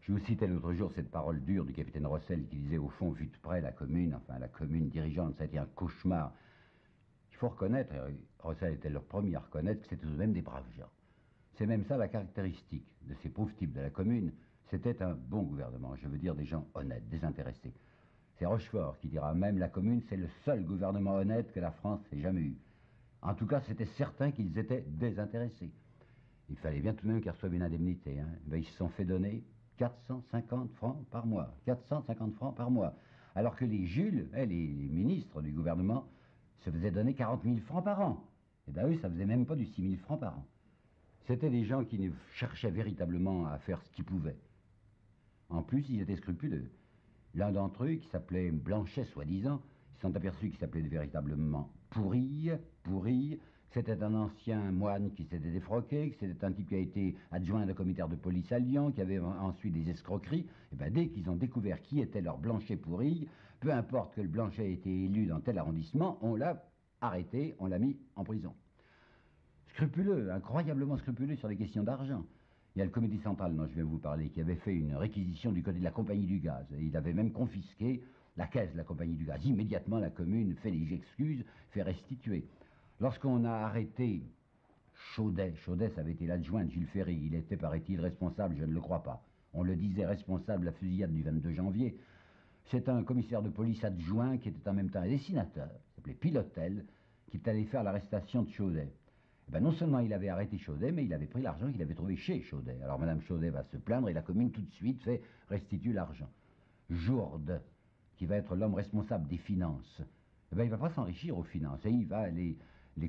Je vous citais l'autre jour cette parole dure du capitaine Rossel qui disait au fond, vu de près, la commune dirigeante, ça a été un cauchemar. Il faut reconnaître, et Rossel était le premier à reconnaître, que c'était tout de même des braves gens. C'est même ça la caractéristique de ces pauvres types de la commune. C'était un bon gouvernement, je veux dire des gens honnêtes, désintéressés. C'est Rochefort qui dira même la commune, c'est le seul gouvernement honnête que la France ait jamais eu. En tout cas, c'était certain qu'ils étaient désintéressés. Il fallait bien tout de même qu'ils reçoivent une indemnité. Ben, ils se sont fait donner 450 francs par mois. 450 francs par mois. Alors que les Jules, les ministres du gouvernement, se faisaient donner 40 000 francs par an. Et bien eux, ça faisait même pas du 6 000 francs par an. C'était des gens qui cherchaient véritablement à faire ce qu'ils pouvaient. En plus, ils étaient scrupuleux. L'un d'entre eux, qui s'appelait Blanchet, soi-disant, ils se sont aperçus qu'il s'appelait véritablement Pourille, que c'était un ancien moine qui s'était défroqué, que c'était un type qui a été adjoint de commissaire de police à Lyon, qui avait ensuite des escroqueries. Et bien, dès qu'ils ont découvert qui était leur Blanchet Pourille, peu importe que le Blanchet ait été élu dans tel arrondissement, on l'a arrêté, on l'a mis en prison. Scrupuleux, incroyablement scrupuleux sur les questions d'argent. Il y a le comité central dont je vais vous parler, qui avait fait une réquisition du côté de la compagnie du gaz. Et il avait même confisqué la caisse de la compagnie du gaz. Immédiatement, la commune fait des excuses, fait restituer. Lorsqu'on a arrêté Chaudet, ça avait été l'adjoint de Jules Ferry, il était, paraît-il, responsable, je ne le crois pas. On le disait responsable de la fusillade du 22 janvier. C'est un commissaire de police adjoint qui était en même temps un dessinateur, qui s'appelait Pilotel, qui est allé faire l'arrestation de Chaudet. Eh ben non seulement il avait arrêté Chaudet, mais il avait pris l'argent qu'il avait trouvé chez Chaudet. Alors Madame Chaudet va se plaindre et la commune tout de suite fait restituer l'argent. Jourde, qui va être l'homme responsable des finances, eh ben il ne va pas s'enrichir aux finances et il va les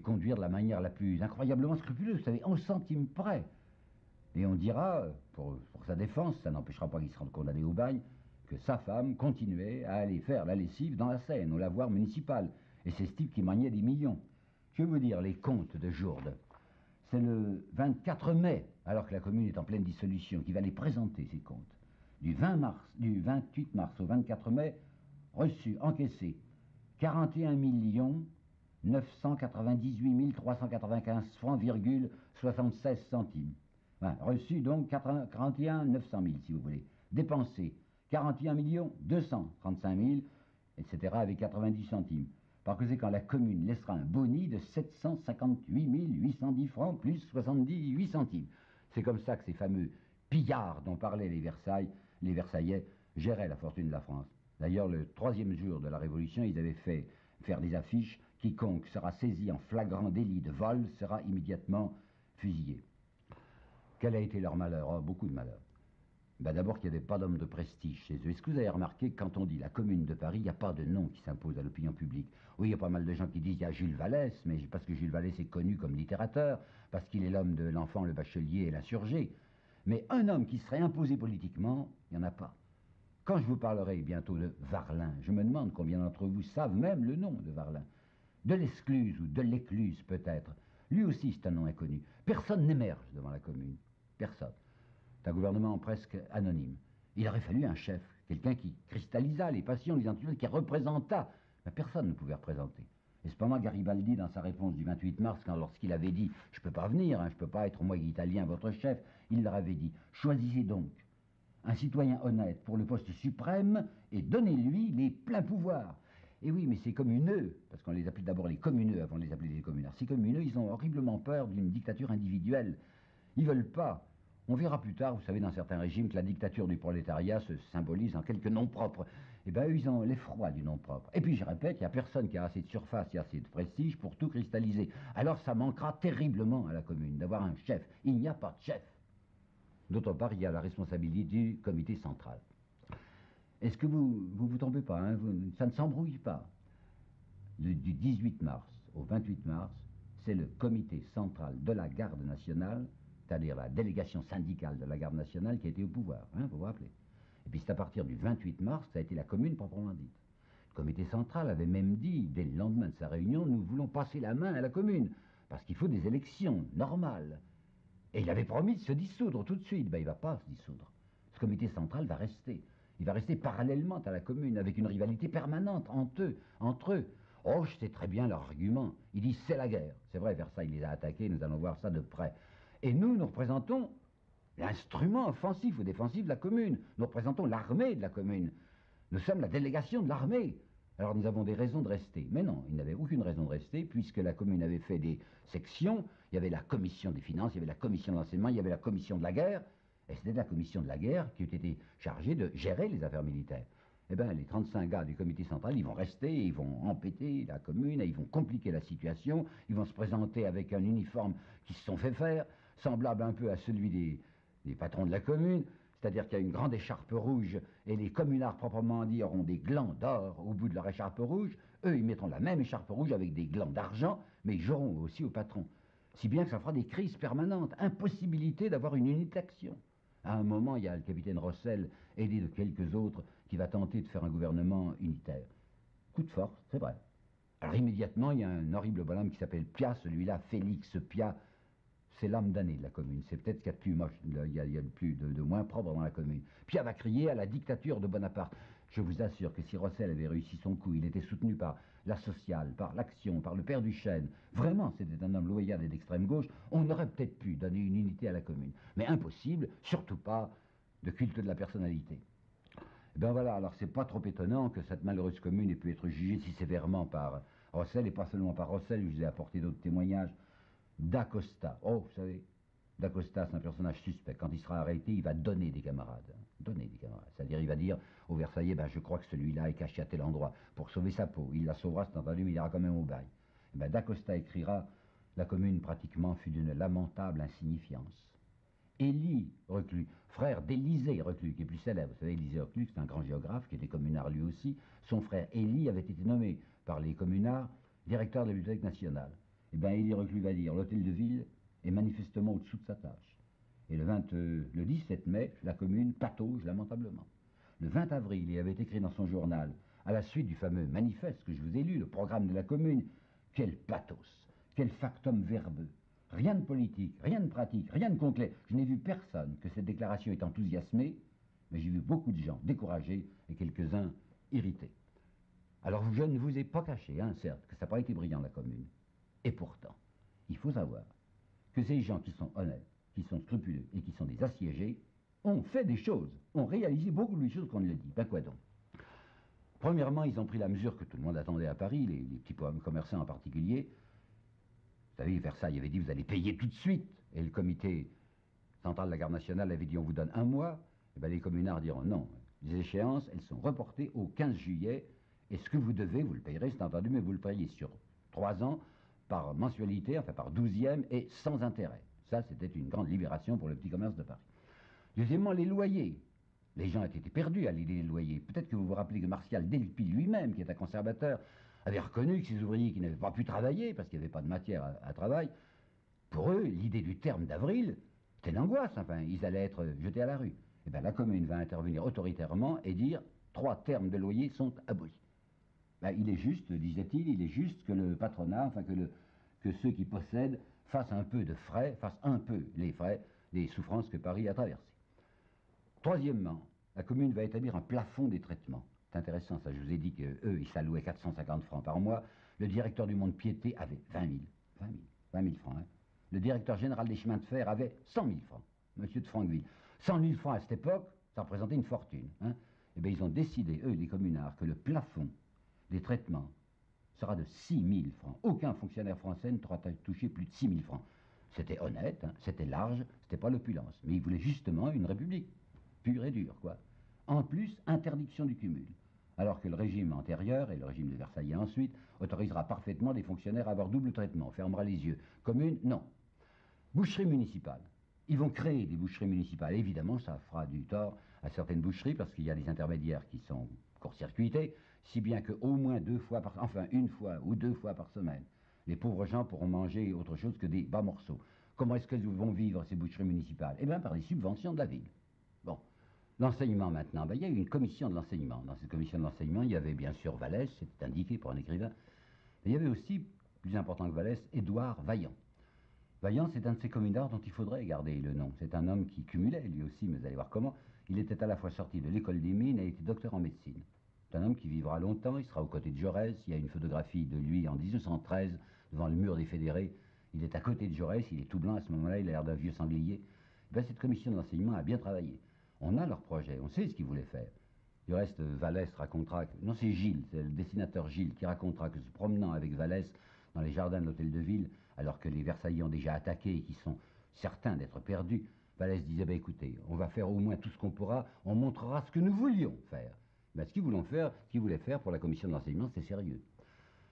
conduire de la manière la plus incroyablement scrupuleuse, vous savez, 11 centimes près. Et on dira, pour sa défense, ça n'empêchera pas qu'il sera condamné au bagne, que sa femme continuait à aller faire la lessive dans la Seine, au lavoir municipal. Et c'est ce type qui maniait des millions. Je vais vous dire les comptes de Jourde. C'est le 24 mai, alors que la commune est en pleine dissolution, qui va les présenter, ces comptes. Du 28 mars au 24 mai, reçu, encaissé, 41 998 395 francs, 76 centimes. Enfin, reçu donc 41 900 000, si vous voulez. Dépensé 41 235 000, etc., avec 90 centimes. Par conséquent, la commune laissera un boni de 758 810 francs plus 78 centimes. C'est comme ça que ces fameux pillards dont parlaient les Versaillais, géraient la fortune de la France. D'ailleurs, le 3e jour de la Révolution, ils avaient fait faire des affiches. Quiconque sera saisi en flagrant délit de vol sera immédiatement fusillé. Quel a été leur malheur? Oh, beaucoup de malheur. Ben d'abord qu'il n'y avait pas d'homme de prestige chez eux. Est-ce que vous avez remarqué que quand on dit la commune de Paris, il n'y a pas de nom qui s'impose à l'opinion publique? Oui, il y a pas mal de gens qui disent qu'il y a Jules Vallès, mais parce que Jules Vallès est connu comme littérateur, parce qu'il est l'homme de l'enfant, le bachelier et l'insurgé. Mais un homme qui serait imposé politiquement, il n'y en a pas. Quand je vous parlerai bientôt de Varlin, je me demande combien d'entre vous savent même le nom de Varlin. De l'Escluse ou de l'Écluse peut-être. Lui aussi c'est un nom inconnu. Personne n'émerge devant la commune. Personne. C'est un gouvernement presque anonyme. Il aurait fallu un chef, quelqu'un qui cristallisa les passions, les intuitions, qui représenta. Mais personne ne pouvait représenter. Et cependant, Garibaldi, dans sa réponse du 28 mars, lorsqu'il avait dit « Je ne peux pas venir, je ne peux pas être moi italien, votre chef », il leur avait dit « Choisissez donc un citoyen honnête pour le poste suprême et donnez-lui les pleins pouvoirs ». Et oui, mais ces communeux, parce qu'on les appelait d'abord les communeux avant de les appeler les communards, ces communeux, ils ont horriblement peur d'une dictature individuelle. Ils ne veulent pas. On verra plus tard, vous savez, dans certains régimes, que la dictature du prolétariat se symbolise en quelques noms propres. Eh bien, eux, ils ont l'effroi du nom propre. Et puis, je répète, il n'y a personne qui a assez de surface et assez de prestige pour tout cristalliser. Alors, ça manquera terriblement à la commune d'avoir un chef. Il n'y a pas de chef. D'autre part, il y a la responsabilité du comité central. Est-ce que vous tombez pas, hein, ça ne s'embrouille pas. Du 18 mars au 28 mars, c'est le comité central de la garde nationale, c'est-à-dire la délégation syndicale de la garde nationale qui a été au pouvoir, hein, vous vous rappelez. Et puis c'est à partir du 28 mars que ça a été la commune proprement dite. Le comité central avait même dit, dès le lendemain de sa réunion, nous voulons passer la main à la commune, parce qu'il faut des élections normales. Et il avait promis de se dissoudre tout de suite. Ben, il ne va pas se dissoudre. Ce comité central va rester. Il va rester parallèlement à la commune, avec une rivalité permanente entre eux. Oh, je sais très bien leur argument. Ils disent c'est la guerre. C'est vrai, Versailles les a attaqués, nous allons voir ça de près. Et nous représentons l'instrument offensif ou défensif de la commune. Nous représentons l'armée de la commune. Nous sommes la délégation de l'armée. Alors nous avons des raisons de rester. Mais non, il n'avait aucune raison de rester, puisque la commune avait fait des sections. Il y avait la commission des finances, il y avait la commission de l'enseignement, il y avait la commission de la guerre. Et c'était la commission de la guerre qui était chargée de gérer les affaires militaires. Eh bien, les 35 gars du comité central, ils vont rester, ils vont empêter la commune, et ils vont compliquer la situation, ils vont se présenter avec un uniforme qui se sont fait faire, semblable un peu à celui des patrons de la commune, c'est-à-dire qu'il y a une grande écharpe rouge, et les communards proprement dit auront des glands d'or au bout de leur écharpe rouge. Eux, ils mettront la même écharpe rouge avec des glands d'argent, mais ils joueront aussi au patron. Si bien que ça fera des crises permanentes, impossibilité d'avoir une unité d'action. À un moment, il y a le capitaine Rossel, aidé de quelques autres, qui va tenter de faire un gouvernement unitaire. Coup de force, c'est vrai. Alors immédiatement, il y a un horrible bonhomme qui s'appelle Piat, celui-là, Félix Piat. C'est l'âme damnée de la commune. C'est peut-être ce qu'il y a de plus moche, il y a le plus de moins propre dans la commune. Piat va crier à la dictature de Bonaparte. Je vous assure que si Rossel avait réussi son coup, il était soutenu par la sociale, par l'Action, par le père Duchesne. Vraiment, c'était un homme loyal et d'extrême gauche. On aurait peut-être pu donner une unité à la commune. Mais impossible, surtout pas de culte de la personnalité. Et bien voilà, alors c'est pas trop étonnant que cette malheureuse commune ait pu être jugée si sévèrement par Rossel, et pas seulement par Rossel, je vous ai apporté d'autres témoignages. D'Acosta. Oh, vous savez, d'Acosta, c'est un personnage suspect. Quand il sera arrêté, il va donner des camarades. Donner des camarades. C'est-à-dire, il va dire aux Versaillais, ben, je crois que celui-là est caché à tel endroit pour sauver sa peau. Il la sauvera, c'est entendu, mais il ira quand même au bail. Et ben, d'Acosta écrira, la commune pratiquement fut d'une lamentable insignifiance. Élie Reclus, frère d'Élisée Reclus, qui est plus célèbre. Vous savez, Élisée Reclus, c'est un grand géographe qui était communard lui aussi. Son frère Élie avait été nommé par les communards directeur de la Bibliothèque nationale. Eh bien, Élie Reclus va dire, l'hôtel de ville est manifestement au-dessous de sa tâche. Et le 17 mai, la commune patauge lamentablement. Le 20 avril, il avait écrit dans son journal, à la suite du fameux manifeste que je vous ai lu, le programme de la commune, quel pathos, quel factum verbeux. Rien de politique, rien de pratique, rien de concret. Je n'ai vu personne que cette déclaration ait enthousiasmé, mais j'ai vu beaucoup de gens découragés et quelques-uns irrités. Alors je ne vous ai pas caché, hein, certes, que ça n'a pas été brillant la commune. Et pourtant, il faut savoir que ces gens qui sont honnêtes, qui sont scrupuleux et qui sont des assiégés, ont fait des choses, ont réalisé beaucoup de choses qu'on ne le dit. Ben quoi donc? Premièrement, ils ont pris la mesure que tout le monde attendait à Paris, les petits commerçants en particulier. Vous savez, Versailles avait dit vous allez payer tout de suite. Et le comité central de la garde nationale avait dit on vous donne un mois. Et bien les communards diront non. Les échéances, elles sont reportées au 15 juillet. Et ce que vous devez, vous le payerez, c'est entendu, mais vous le payez sur 3 ans, par mensualité, enfin par 12e et sans intérêt. Ça, c'était une grande libération pour le petit commerce de Paris. Deuxièmement, les loyers. Les gens étaient perdus à l'idée des loyers. Peut-être que vous vous rappelez que Martial Delpy lui-même, qui est un conservateur, avait reconnu que ces ouvriers qui n'avaient pas pu travailler, parce qu'il n'y avait pas de matière à travail, pour eux, l'idée du terme d'avril, c'était l'angoisse. Enfin, ils allaient être jetés à la rue. Et bien la commune va intervenir autoritairement et dire 3 termes de loyer sont abolis. Ben, il est juste, disait-il, il est juste que le patronat, enfin que ceux qui possèdent fassent un peu de frais, fassent un peu les frais des souffrances que Paris a traversées. Troisièmement, la commune va établir un plafond des traitements. C'est intéressant, ça, je vous ai dit qu'eux, ils s'allouaient 450 francs par mois. Le directeur du Mont-de-Piété avait 20 000 francs. Hein. Le directeur général des chemins de fer avait 100 000 francs, monsieur de Franqueville. 100 000 francs à cette époque, ça représentait une fortune. Hein. Eh bien, ils ont décidé, eux, les communards, que le plafond des traitements sera de 6 000 francs. Aucun fonctionnaire français ne pourra toucher plus de 6 000 francs. C'était honnête, hein, c'était large, c'était pas l'opulence. Mais ils voulaient justement une république, pure et dure, quoi. En plus, interdiction du cumul. Alors que le régime antérieur, et le régime de Versailles ensuite, autorisera parfaitement des fonctionnaires à avoir double traitement, fermera les yeux. Commune, non. Boucherie municipale. Ils vont créer des boucheries municipales. Évidemment, ça fera du tort à certaines boucheries, parce qu'il y a des intermédiaires qui sont court-circuités, si bien qu'au moins 2 fois par, enfin 1 fois ou 2 fois par semaine, les pauvres gens pourront manger autre chose que des bas morceaux. Comment est-ce qu'elles vont vivre, ces boucheries municipales? Eh bien, par les subventions de la ville. Bon. L'enseignement maintenant, ben, il y a eu une commission de l'enseignement. Dans cette commission de l'enseignement, il y avait bien sûr Vallès, c'était indiqué pour un écrivain, mais il y avait aussi, plus important que Vallès, Édouard Vaillant. Vaillant, c'est un de ces communards dont il faudrait garder le nom. C'est un homme qui cumulait, lui aussi, mais vous allez voir comment. Il était à la fois sorti de l'école des mines et était docteur en médecine. C'est un homme qui vivra longtemps, il sera aux côtés de Jaurès. Il y a une photographie de lui en 1913, devant le mur des Fédérés. Il est à côté de Jaurès, il est tout blanc à ce moment-là, il a l'air d'un vieux sanglier. Ben, cette commission de l'enseignement a bien travaillé. On a leur projet, on sait ce qu'ils voulaient faire. Du reste, Vallès racontera, non c'est Gilles, c'est le dessinateur Gilles qui racontera que se promenant avec Vallès dans les jardins de l'hôtel de ville, alors que les Versaillais ont déjà attaqué et qu'ils sont certains d'être perdus, Vallès disait, ben, écoutez, on va faire au moins tout ce qu'on pourra, on montrera ce que nous voulions faire. Ben, ce qu'ils voulaient faire pour la commission de l'enseignement, c'est sérieux.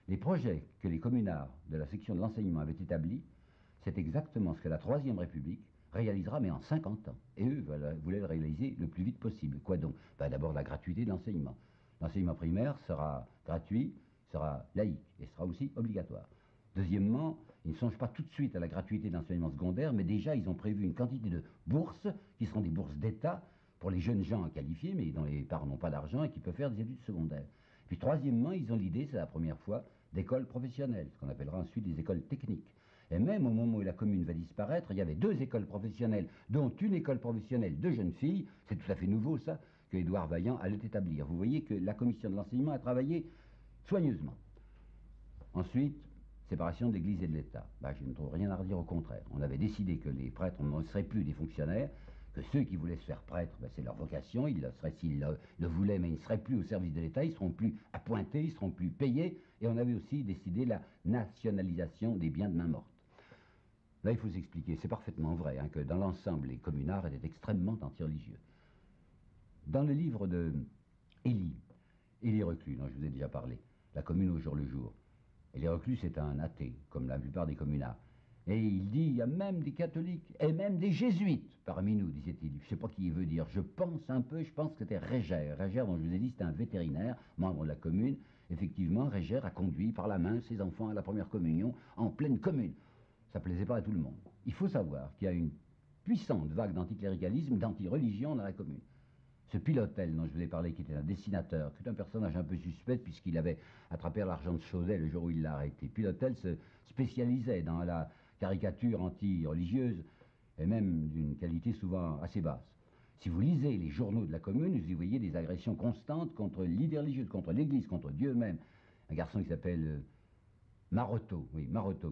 Les projets que les communards de la section de l'enseignement avaient établis, c'est exactement ce que la Troisième République réalisera, mais en 50 ans. Et eux voulaient le réaliser le plus vite possible. Quoi donc? Ben, d'abord la gratuité de l'enseignement. L'enseignement primaire sera gratuit, sera laïque et sera aussi obligatoire. Deuxièmement, ils ne songent pas tout de suite à la gratuité de l'enseignement secondaire, mais déjà ils ont prévu une quantité de bourses, qui seront des bourses d'État, pour les jeunes gens qualifiés, mais dont les parents n'ont pas d'argent et qui peuvent faire des études secondaires. Puis troisièmement, ils ont l'idée, c'est la première fois, d'écoles professionnelles, ce qu'on appellera ensuite des écoles techniques. Et même au moment où la commune va disparaître, il y avait 2 écoles professionnelles, dont une école professionnelle de jeunes filles, c'est tout à fait nouveau ça, que Édouard Vaillant allait établir. Vous voyez que la commission de l'enseignement a travaillé soigneusement. Ensuite, séparation de l'Église et de l'État. Ben, je ne trouve rien à redire, au contraire. On avait décidé que les prêtres ne seraient plus des fonctionnaires, que ceux qui voulaient se faire prêtres, ben, c'est leur vocation, ils le seraient s'ils le voulaient, mais ils ne seraient plus au service de l'État, ils ne seront plus appointés, ils ne seront plus payés, et on avait aussi décidé la nationalisation des biens de main morte. Là, il faut s'expliquer, c'est parfaitement vrai, hein, que dans l'ensemble, les communards étaient extrêmement anti-religieux. Dans le livre de Élie Reclus, dont je vous ai déjà parlé, La commune au jour le jour, Élie Reclus est un athée, comme la plupart des communards. Et il dit, il y a même des catholiques et même des jésuites parmi nous, disait-il. Je ne sais pas qui il veut dire. Je pense que c'était Régère. Régère, dont je vous ai dit, c'était un vétérinaire, membre de la commune. Effectivement, Régère a conduit par la main ses enfants à la première communion en pleine commune. Ça ne plaisait pas à tout le monde. Il faut savoir qu'il y a une puissante vague d'anticléricalisme, d'anti-religion dans la commune. Ce Pilotel dont je vous ai parlé, qui était un dessinateur, qui est un personnage un peu suspect puisqu'il avait attrapé l'argent de Chaudet le jour où il l'a arrêté. Pilotel se spécialisait dans la caricature anti-religieuse et même d'une qualité souvent assez basse. Si vous lisez les journaux de la commune, vous y voyez des agressions constantes contre l'idée religieuse, contre l'Église, contre Dieu même. Un garçon qui s'appelle Marotteau,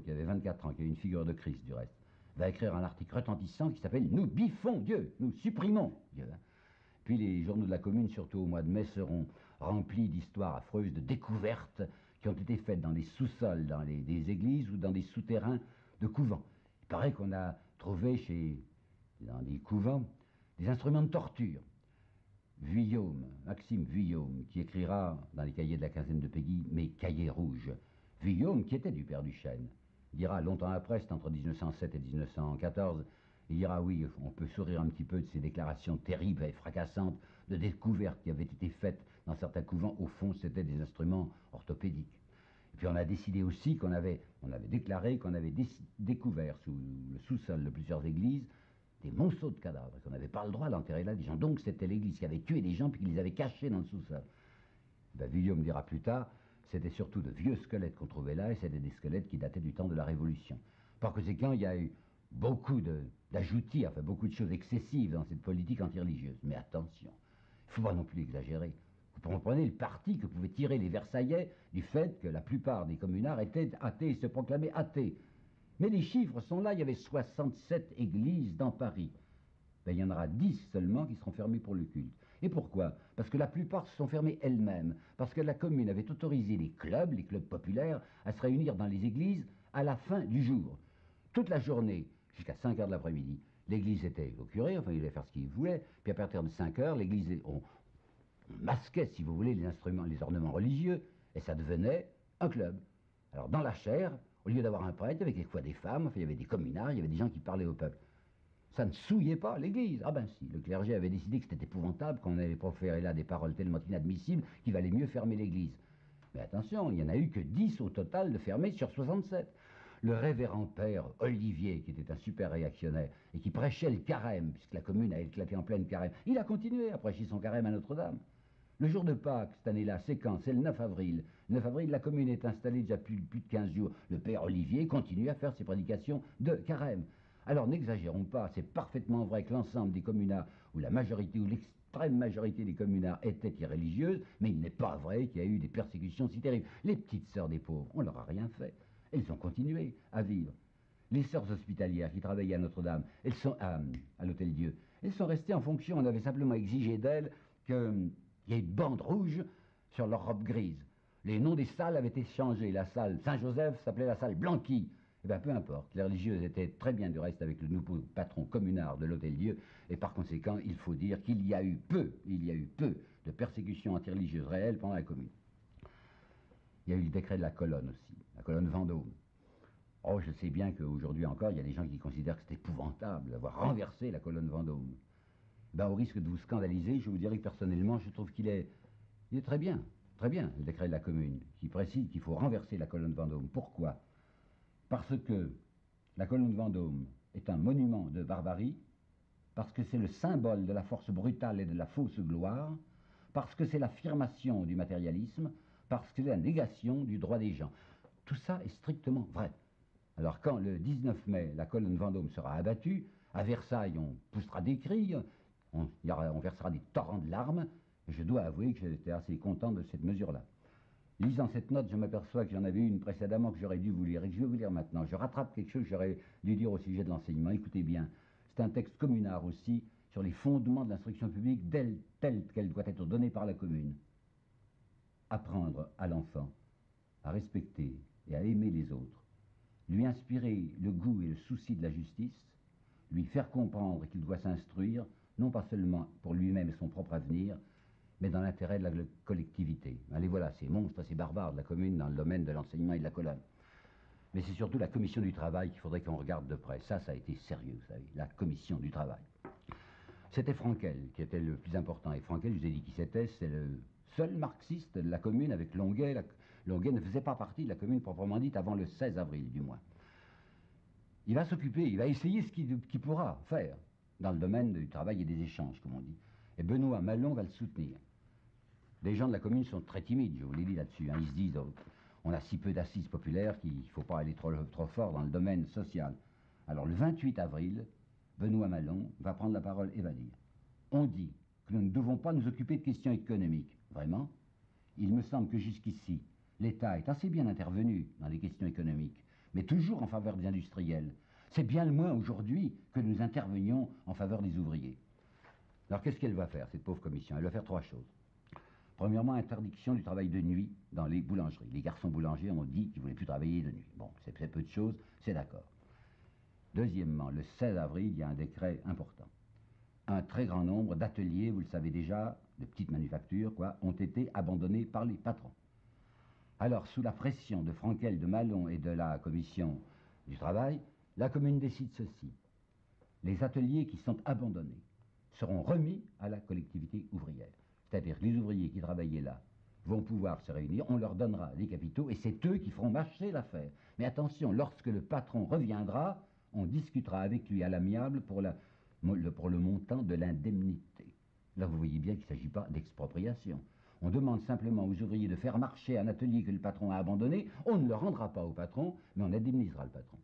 qui avait 24 ans, qui est une figure de Christ du reste, va écrire un article retentissant qui s'appelle « Nous biffons Dieu, nous supprimons Dieu ». Puis les journaux de la commune, surtout au mois de mai, seront remplis d'histoires affreuses, de découvertes qui ont été faites dans les sous-sols, des églises ou dans des souterrains de couvents. Il paraît qu'on a trouvé dans des couvents des instruments de torture. Maxime Vuillaume, qui écrira dans les cahiers de la quinzaine de Péguy, mes cahiers rouges. Vuillaume, qui était du père Duchesne, dira longtemps après, c'est entre 1907 et 1914, il dira oui, on peut sourire un petit peu de ces déclarations terribles et fracassantes de découvertes qui avaient été faites dans certains couvents. Au fond, c'était des instruments orthopédiques. Et puis on a décidé aussi on avait déclaré qu'on avait découvert sous le sous-sol de plusieurs églises des monceaux de cadavres, qu'on n'avait pas le droit d'enterrer là des gens. Donc c'était l'église qui avait tué des gens puis qui les avait cachés dans le sous-sol. Ben, Vuillaume dira plus tard, c'était surtout de vieux squelettes qu'on trouvait là, et c'était des squelettes qui dataient du temps de la Révolution. Par conséquent, il y a eu beaucoup d'ajoutis, enfin beaucoup de choses excessives dans cette politique anti-religieuse. Mais attention, il ne faut pas non plus exagérer. Vous comprenez le parti que pouvaient tirer les Versaillais du fait que la plupart des communards étaient athées et se proclamaient athées. Mais les chiffres sont là, il y avait 67 églises dans Paris. Ben, il y en aura 10 seulement qui seront fermées pour le culte. Et pourquoi? Parce que la plupart se sont fermées elles-mêmes. Parce que la commune avait autorisé les clubs populaires, à se réunir dans les églises à la fin du jour. Toute la journée, jusqu'à 5 heures de l'après-midi, l'église était au curé, enfin il allait faire ce qu'il voulait, puis à partir de 5 heures, l'église, on masquait, si vous voulez, les ornements religieux, et ça devenait un club. Alors dans la chaire, au lieu d'avoir un prêtre, il y avait quelquefois des femmes, enfin, il y avait des communards, il y avait des gens qui parlaient au peuple. Ça ne souillait pas l'église. Ah ben si, le clergé avait décidé que c'était épouvantable, qu'on allait proférer là des paroles tellement inadmissibles qu'il valait mieux fermer l'église. Mais attention, il n'y en a eu que 10 au total de fermés sur 67. Le révérend père Olivier, qui était un super réactionnaire, et qui prêchait le carême, puisque la commune a éclaté en pleine carême, il a continué à prêcher son carême à Notre-Dame. Le jour de Pâques, cette année-là, c'est quand? C'est le 9 avril. Le 9 avril, la commune est installée déjà plus de 15 jours. Le père Olivier continue à faire ses prédications de carême. Alors n'exagérons pas, c'est parfaitement vrai que l'ensemble des communards, ou la majorité, ou l'extrême majorité des communards étaient irréligieuses, mais il n'est pas vrai qu'il y a eu des persécutions si terribles. Les petites sœurs des pauvres, on leur a rien fait. Elles ont continué à vivre. Les sœurs hospitalières qui travaillaient à Notre-Dame, elles sont à l'Hôtel-Dieu, elles sont restées en fonction. On avait simplement exigé d'elles qu'il y ait une bande rouge sur leur robe grise. Les noms des salles avaient été changés. La salle Saint-Joseph s'appelait la salle Blanqui. Eh bien, peu importe. Les religieuses étaient très bien du reste avec le nouveau patron communard de l'Hôtel-Dieu, et par conséquent, il faut dire qu'il y a eu peu de persécutions antireligieuses réelles pendant la Commune. Il y a eu le décret de la colonne aussi, la colonne Vendôme. Oh, je sais bien qu'aujourd'hui encore, il y a des gens qui considèrent que c'est épouvantable d'avoir renversé la colonne Vendôme. Ben, au risque de vous scandaliser, je vous dirais que personnellement, je trouve qu'il est très bien, le décret de la Commune, qui précise qu'il faut renverser la colonne Vendôme. Pourquoi? Parce que la colonne Vendôme est un monument de barbarie, parce que c'est le symbole de la force brutale et de la fausse gloire, parce que c'est l'affirmation du matérialisme, parce que c'est la négation du droit des gens. Tout ça est strictement vrai. Alors quand le 19 mai, la colonne Vendôme sera abattue, à Versailles on poussera des cris, on versera des torrents de larmes, je dois avouer que j'étais assez content de cette mesure-là. Lisant cette note, je m'aperçois que j'en avais une précédemment que j'aurais dû vous lire et que je vais vous lire maintenant. Je rattrape quelque chose que j'aurais dû dire au sujet de l'enseignement. Écoutez bien, c'est un texte communard aussi sur les fondements de l'instruction publique telle qu'elle doit être donnée par la commune. Apprendre à l'enfant à respecter et à aimer les autres, lui inspirer le goût et le souci de la justice, lui faire comprendre qu'il doit s'instruire, non pas seulement pour lui-même et son propre avenir, mais dans l'intérêt de la collectivité. Allez, voilà, ces monstres, ces barbares de la commune dans le domaine de l'enseignement et de la colonne. Mais c'est surtout la commission du travail qu'il faudrait qu'on regarde de près. Ça a été sérieux, vous savez, la commission du travail. C'était Frankel qui était le plus important. Et Frankel, je vous ai dit qui c'était, c'est le seul marxiste de la commune avec Longuet. Longuet ne faisait pas partie de la commune proprement dite avant le 16 avril, du moins. Il va s'occuper, il va essayer ce qu'il pourra faire dans le domaine du travail et des échanges, comme on dit. Et Benoît Malon va le soutenir. Les gens de la commune sont très timides, je vous l'ai dit là-dessus. Ils se disent, on a si peu d'assises populaires qu'il ne faut pas aller trop fort dans le domaine social. Alors le 28 avril, Benoît Malon va prendre la parole et va dire, on dit que nous ne devons pas nous occuper de questions économiques. Vraiment? Il me semble que jusqu'ici, l'État est assez bien intervenu dans les questions économiques, mais toujours en faveur des industriels. C'est bien le moins aujourd'hui que nous intervenions en faveur des ouvriers. Alors qu'est-ce qu'elle va faire, cette pauvre commission? Elle va faire trois choses. Premièrement, interdiction du travail de nuit dans les boulangeries. Les garçons boulangers ont dit qu'ils ne voulaient plus travailler de nuit. Bon, c'est peu de choses, c'est d'accord. Deuxièmement, le 16 avril, il y a un décret important. Un très grand nombre d'ateliers, vous le savez déjà, de petites manufactures, ont été abandonnés par les patrons. Alors, sous la pression de Frankel, de Malon et de la commission du travail, la commune décide ceci. Les ateliers qui sont abandonnés seront remis à la collectivité ouvrière. C'est-à-dire que les ouvriers qui travaillaient là vont pouvoir se réunir, on leur donnera des capitaux et c'est eux qui feront marcher l'affaire. Mais attention, lorsque le patron reviendra, on discutera avec lui à l'amiable pour le montant de l'indemnité. Là, vous voyez bien qu'il ne s'agit pas d'expropriation. On demande simplement aux ouvriers de faire marcher un atelier que le patron a abandonné. On ne le rendra pas au patron, mais on indemnisera le patron.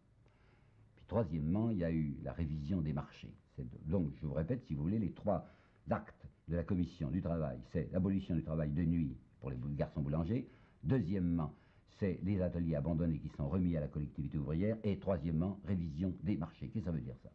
Puis troisièmement, il y a eu la révision des marchés. Donc, je vous répète, si vous voulez, les trois actes de la commission du travail, c'est l'abolition du travail de nuit pour les garçons boulangers. Deuxièmement, c'est les ateliers abandonnés qui sont remis à la collectivité ouvrière. Et troisièmement, révision des marchés. Qu'est-ce que ça veut dire, ça?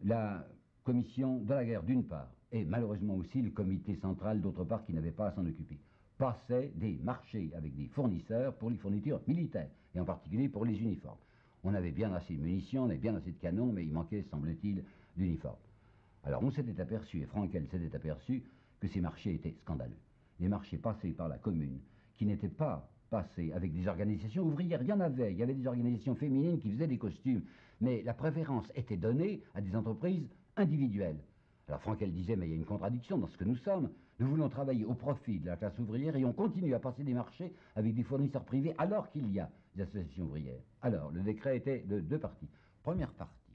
La commission de la guerre, d'une part, et malheureusement aussi le comité central, d'autre part, qui n'avait pas à s'en occuper, passait des marchés avec des fournisseurs pour les fournitures militaires, et en particulier pour les uniformes. On avait bien assez de munitions, on avait bien assez de canons, mais il manquait, semble-t-il, d'uniformes. Alors on s'était aperçu, et Frankel s'était aperçu, que ces marchés étaient scandaleux. Les marchés passés par la commune, qui n'étaient pas passés avec des organisations ouvrières. Il y avait des organisations féminines qui faisaient des costumes, mais la préférence était donnée à des entreprises individuelles. Alors Frankel disait, mais il y a une contradiction dans ce que nous sommes. Nous voulons travailler au profit de la classe ouvrière et on continue à passer des marchés avec des fournisseurs privés alors qu'il y a des associations ouvrières. Alors, le décret était de deux parties. Première partie,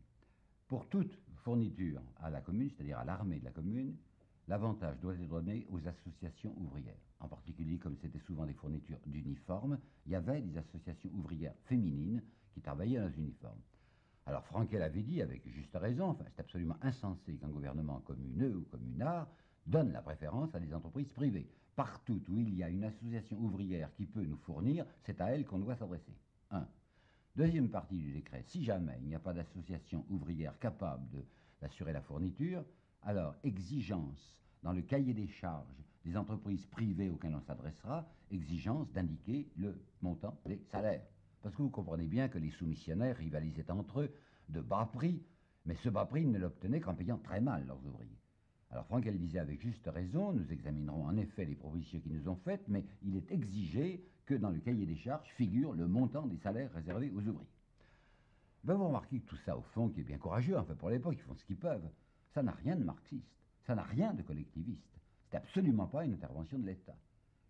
pour toute fourniture à la commune, c'est-à-dire à l'armée de la commune, l'avantage doit être donné aux associations ouvrières. En particulier, comme c'était souvent des fournitures d'uniformes, il y avait des associations ouvrières féminines qui travaillaient dans les uniformes. Alors Frankel avait dit, avec juste raison, enfin c'est absolument insensé qu'un gouvernement communeux ou communard donne la préférence à des entreprises privées. Partout où il y a une association ouvrière qui peut nous fournir, c'est à elle qu'on doit s'adresser. Un. Deuxième partie du décret, si jamais il n'y a pas d'association ouvrière capable d'assurer la fourniture, alors exigence dans le cahier des charges des entreprises privées auxquelles on s'adressera, exigence d'indiquer le montant des salaires. Parce que vous comprenez bien que les soumissionnaires rivalisaient entre eux de bas prix, mais ce bas prix, ils ne l'obtenaient qu'en payant très mal leurs ouvriers. Alors Frankel disait avec juste raison, nous examinerons en effet les propositions qu'ils nous ont faites, mais il est exigé que dans le cahier des charges figure le montant des salaires réservés aux ouvriers. Ben vous remarquez que tout ça, au fond, qui est bien courageux, enfin pour l'époque, ils font ce qu'ils peuvent, ça n'a rien de marxiste, ça n'a rien de collectiviste. C'est absolument pas une intervention de l'État.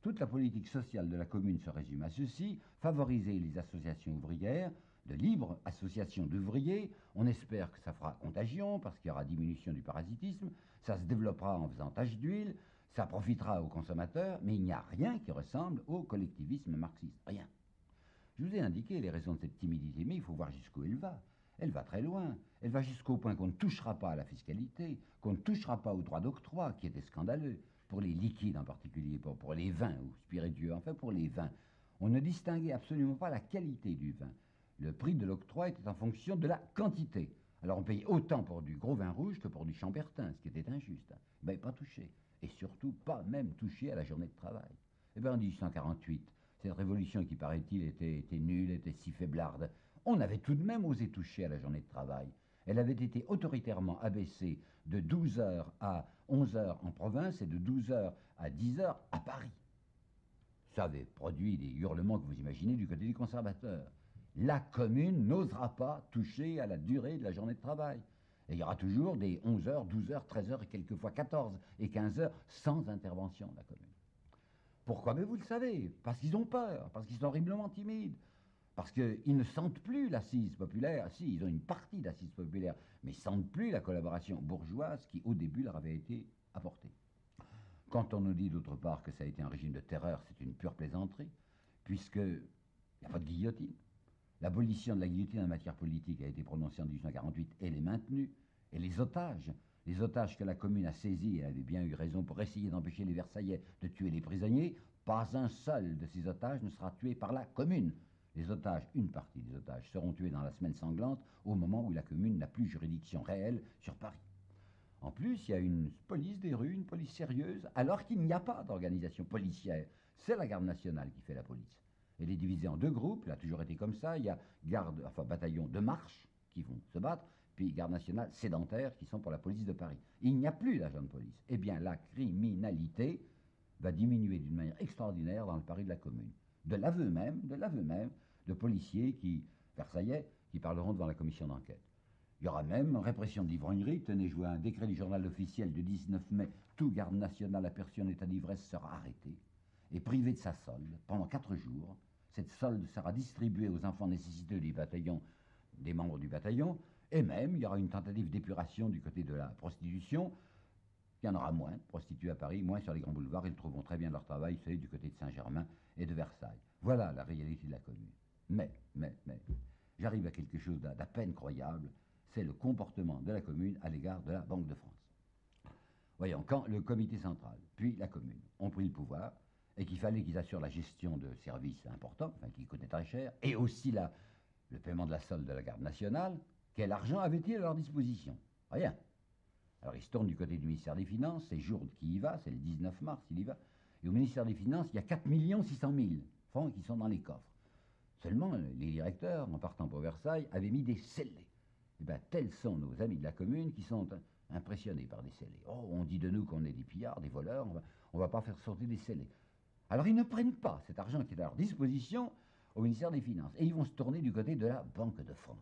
Toute la politique sociale de la commune se résume à ceci, favoriser les associations ouvrières, de libres associations d'ouvriers. On espère que ça fera contagion parce qu'il y aura diminution du parasitisme, ça se développera en faisant tache d'huile, ça profitera aux consommateurs, mais il n'y a rien qui ressemble au collectivisme marxiste. Rien. Je vous ai indiqué les raisons de cette timidité, mais il faut voir jusqu'où elle va. Elle va très loin. Elle va jusqu'au point qu'on ne touchera pas à la fiscalité, qu'on ne touchera pas au droit d'octroi, qui était scandaleux, pour les liquides en particulier, pour les vins ou spiritueux, enfin pour les vins. On ne distinguait absolument pas la qualité du vin. Le prix de l'octroi était en fonction de la quantité. Alors on payait autant pour du gros vin rouge que pour du chambertin, ce qui était injuste. Ben pas touché. Et surtout pas même touché à la journée de travail. Eh bien en 1848, cette révolution qui, paraît-il, était nulle, était si faiblarde, on avait tout de même osé toucher à la journée de travail. Elle avait été autoritairement abaissée de 12 heures à 11 heures en province et de 12 heures à 10 heures à Paris. Ça avait produit des hurlements que vous imaginez du côté des conservateurs. La commune n'osera pas toucher à la durée de la journée de travail. Et il y aura toujours des 11 heures, 12 heures, 13 heures et quelquefois 14 et 15 heures sans intervention de la commune. Pourquoi? Mais vous le savez, parce qu'ils ont peur, parce qu'ils sont horriblement timides, parce qu'ils ne sentent plus l'assise populaire. Si, ils ont une partie d'assise populaire, mais ils ne sentent plus la collaboration bourgeoise qui, au début, leur avait été apportée. Quand on nous dit d'autre part que ça a été un régime de terreur, c'est une pure plaisanterie, puisqu'il n'y a pas de guillotine. L'abolition de la guillotine en matière politique a été prononcée en 1848, elle est maintenue. Et les otages que la commune a saisis, elle avait bien eu raison pour essayer d'empêcher les Versaillais de tuer les prisonniers, pas un seul de ces otages ne sera tué par la commune. Les otages, une partie des otages, seront tués dans la semaine sanglante, au moment où la commune n'a plus juridiction réelle sur Paris. En plus, il y a une police des rues, une police sérieuse, alors qu'il n'y a pas d'organisation policière. C'est la garde nationale qui fait la police. Elle est divisée en deux groupes, elle a toujours été comme ça. Il y a bataillon de marche qui vont se battre, puis garde nationale sédentaire qui sont pour la police de Paris. Il n'y a plus d'agents de police. Eh bien, la criminalité va diminuer d'une manière extraordinaire dans le Paris de la commune. De l'aveu même de policiers versaillais, qui parleront devant la commission d'enquête. Il y aura même répression de l'ivrognerie. Tenez, je vois un décret du journal officiel du 19 mai. Tout garde national aperçu en état d'ivresse sera arrêté et privé de sa solde pendant 4 jours. Cette solde sera distribuée aux enfants nécessiteux des membres du bataillon, et même il y aura une tentative d'épuration du côté de la prostitution. Il y en aura moins de prostituées à Paris, moins sur les grands boulevards. Ils trouveront très bien leur travail, vous savez, du côté de Saint-Germain et de Versailles. Voilà la réalité de la commune. Mais, j'arrive à quelque chose d'à peine croyable, c'est le comportement de la commune à l'égard de la Banque de France. Voyons, quand le comité central, puis la commune, ont pris le pouvoir, et qu'il fallait qu'ils assurent la gestion de services importants, enfin, qui coûtaient très cher, et aussi le paiement de la solde de la garde nationale, quel argent avaient-ils à leur disposition? Rien. Alors ils se tournent du côté du ministère des Finances, c'est Jourde qui y va, c'est le 19 mars, il y va, et au ministère des Finances, il y a 4 600 000 francs qui sont dans les coffres. Seulement, les directeurs, en partant pour Versailles, avaient mis des scellés. Et bien, tels sont nos amis de la commune qui sont impressionnés par des scellés. Oh, on dit de nous qu'on est des pillards, des voleurs, on va pas faire sortir des scellés. Alors ils ne prennent pas cet argent qui est à leur disposition au ministère des Finances. Et ils vont se tourner du côté de la Banque de France.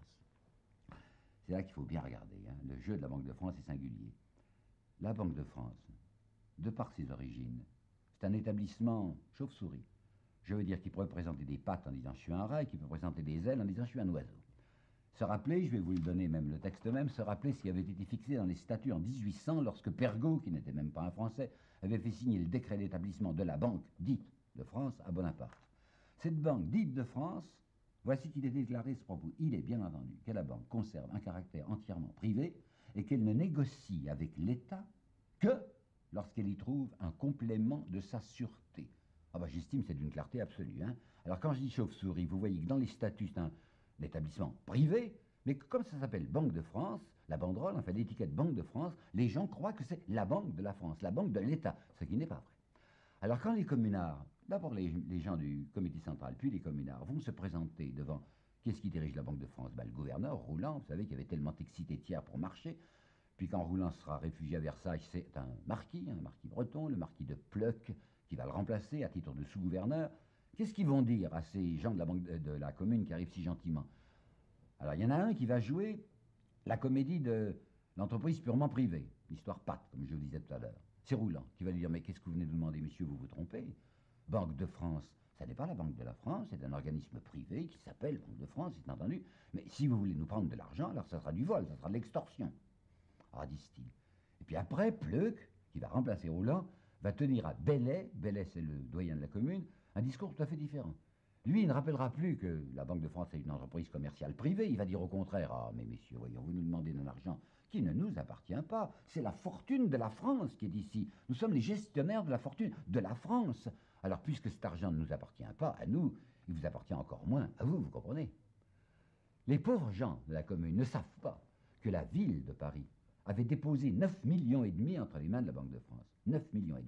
C'est là qu'il faut bien regarder. Le jeu de la Banque de France est singulier. La Banque de France, de par ses origines, c'est un établissement chauve-souris. Je veux dire qu'il pourrait présenter des pattes en disant je suis un rat, et qu'il peut présenter des ailes en disant je suis un oiseau. Se rappeler, je vais vous le donner même le texte même, se rappeler ce qui avait été fixé dans les statuts en 1800 lorsque Pergaud, qui n'était même pas un Français, avait fait signer le décret d'établissement de la banque dite de France à Bonaparte. Cette banque dite de France, voici qu'il est déclaré ce propos. Il est bien entendu que la banque conserve un caractère entièrement privé et qu'elle ne négocie avec l'État que lorsqu'elle y trouve un complément de sa sûreté. Ah bah j'estime que c'est d'une clarté absolue. Alors quand je dis chauve-souris, vous voyez que dans les statuts, d'établissement privé, mais comme ça s'appelle Banque de France, la banderole, enfin l'étiquette Banque de France, les gens croient que c'est la Banque de la France, la Banque de l'État, ce qui n'est pas vrai. Alors quand les communards, d'abord les gens du comité central, puis les communards vont se présenter devant, qu'est-ce qui dirige la Banque de France? Le gouverneur Rouland, vous savez, qui avait tellement excité Thiers pour marcher, puis quand Rouland sera réfugié à Versailles, c'est un marquis breton, le marquis de Pleuc, qui va le remplacer à titre de sous-gouverneur. Qu'est-ce qu'ils vont dire à ces gens de la commune qui arrivent si gentiment? Alors il y en a un qui va jouer la comédie de l'entreprise purement privée, l'histoire Pat, comme je vous disais tout à l'heure. C'est Rouland qui va lui dire, mais qu'est-ce que vous venez de demander, monsieur, vous vous trompez? Banque de France, ça n'est pas la Banque de la France, c'est un organisme privé qui s'appelle Banque de France, c'est entendu. Mais si vous voulez nous prendre de l'argent, alors ça sera du vol, ça sera de l'extorsion. Ah, disent-ils. Et puis après, Pleuc, qui va remplacer Rouland, va tenir à Bellay c'est le doyen de la commune, un discours tout à fait différent. Lui, il ne rappellera plus que la Banque de France est une entreprise commerciale privée. Il va dire au contraire, ah mais messieurs, voyons, vous nous demandez d'un argent qui ne nous appartient pas. C'est la fortune de la France qui est ici. Nous sommes les gestionnaires de la fortune de la France. Alors puisque cet argent ne nous appartient pas à nous, il vous appartient encore moins à vous, vous comprenez? Les pauvres gens de la commune ne savent pas que la ville de Paris avait déposé 9,5 millions entre les mains de la Banque de France. 9,5 millions.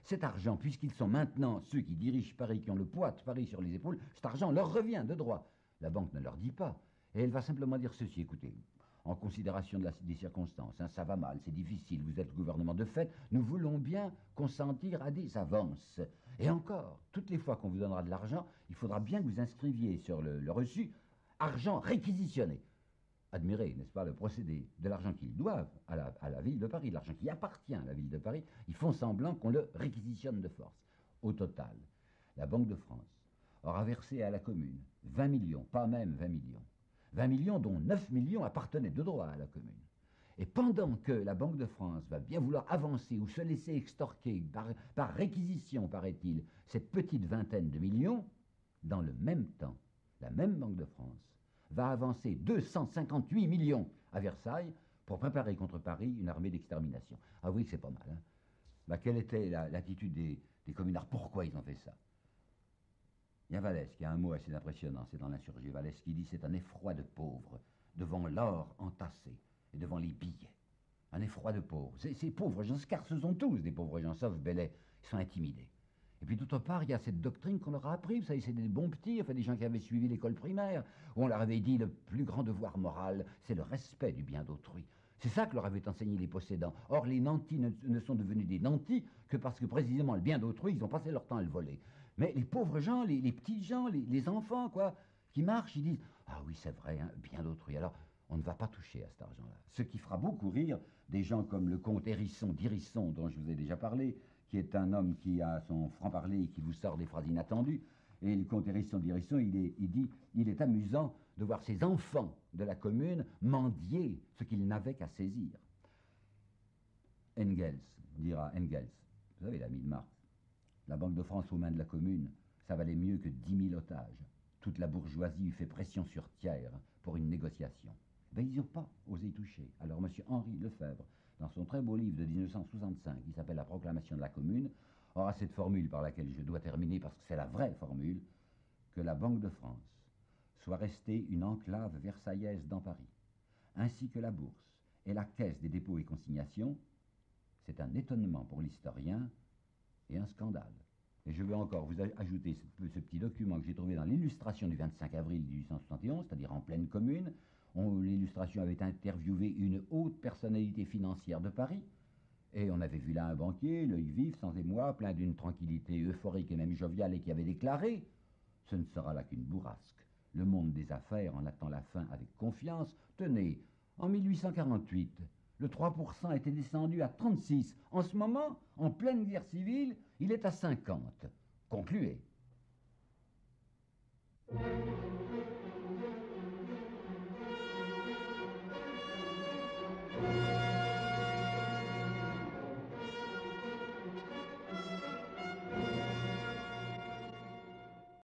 Cet argent, puisqu'ils sont maintenant ceux qui dirigent Paris, qui ont le poids de Paris sur les épaules, cet argent leur revient de droit. La banque ne leur dit pas. Et elle va simplement dire ceci, écoutez, en considération des circonstances, hein, ça va mal, c'est difficile, vous êtes le gouvernement de fait, nous voulons bien consentir à des avances. Et encore, toutes les fois qu'on vous donnera de l'argent, il faudra bien que vous inscriviez sur le reçu argent réquisitionné. Admirez, n'est-ce pas, le procédé de l'argent qu'ils doivent à la ville de Paris, de l'argent qui appartient à la ville de Paris, ils font semblant qu'on le réquisitionne de force. Au total, la Banque de France aura versé à la commune 20 millions, pas même 20 millions. 20 millions dont 9 millions appartenaient de droit à la commune. Et pendant que la Banque de France va bien vouloir avancer ou se laisser extorquer par réquisition, paraît-il, cette petite vingtaine de millions, dans le même temps, la même Banque de France va avancer 258 millions à Versailles pour préparer contre Paris une armée d'extermination. Ah oui, c'est pas mal. Hein? Bah, quelle était l'attitude des communards? Pourquoi ils ont fait ça? Il y a Vallès qui a un mot assez impressionnant, c'est dans l'insurgé. Vallès qui dit c'est un effroi de pauvres devant l'or entassé et devant les billets. Un effroi de pauvres. Ces pauvres gens, car ce sont tous des pauvres gens, sauf Bellay, ils sont intimidés. Et puis d'autre part, il y a cette doctrine qu'on leur a appris, vous savez, c'est des bons petits, enfin des gens qui avaient suivi l'école primaire, où on leur avait dit le plus grand devoir moral, c'est le respect du bien d'autrui. C'est ça que leur avaient enseigné les possédants. Or, les nantis ne sont devenus des nantis que parce que précisément le bien d'autrui, ils ont passé leur temps à le voler. Mais les pauvres gens, les petits gens, les enfants, quoi, qui marchent, ils disent « Ah oui, c'est vrai, hein, bien d'autrui. » Alors, on ne va pas toucher à cet argent-là. Ce qui fera beaucoup rire des gens comme le comte d'Hérisson, dont je vous ai déjà parlé, qui est un homme qui a son franc-parler et qui vous sort des phrases inattendues. Et le comte d'Hérisson, il dit « Il est amusant de voir ces enfants de la commune mendier ce qu'ils n'avaient qu'à saisir. » Engels, dira Engels, vous savez l'ami de Marx, la Banque de France aux mains de la commune, ça valait mieux que 10 000 otages. Toute la bourgeoisie eût fait pression sur Thiers pour une négociation. Ben, ils n'ont pas osé y toucher. Alors M. Henri Lefebvre, dans son très beau livre de 1965, qui s'appelle La proclamation de la commune, aura cette formule par laquelle je dois terminer, parce que c'est la vraie formule, que la Banque de France soit restée une enclave versaillaise dans Paris, ainsi que la Bourse et la Caisse des dépôts et consignations, c'est un étonnement pour l'historien et un scandale. Et je veux encore vous ajouter ce petit document que j'ai trouvé dans l'illustration du 25 avril 1871, c'est-à-dire en pleine commune. L'illustration avait interviewé une haute personnalité financière de Paris, et on avait vu là un banquier, l'œil vif, sans émoi, plein d'une tranquillité euphorique et même joviale, et qui avait déclaré « Ce ne sera là qu'une bourrasque. Le monde des affaires en attend la fin avec confiance. Tenez, en 1848, le 3% était descendu à 36. En ce moment, en pleine guerre civile, il est à 50. Concluez. »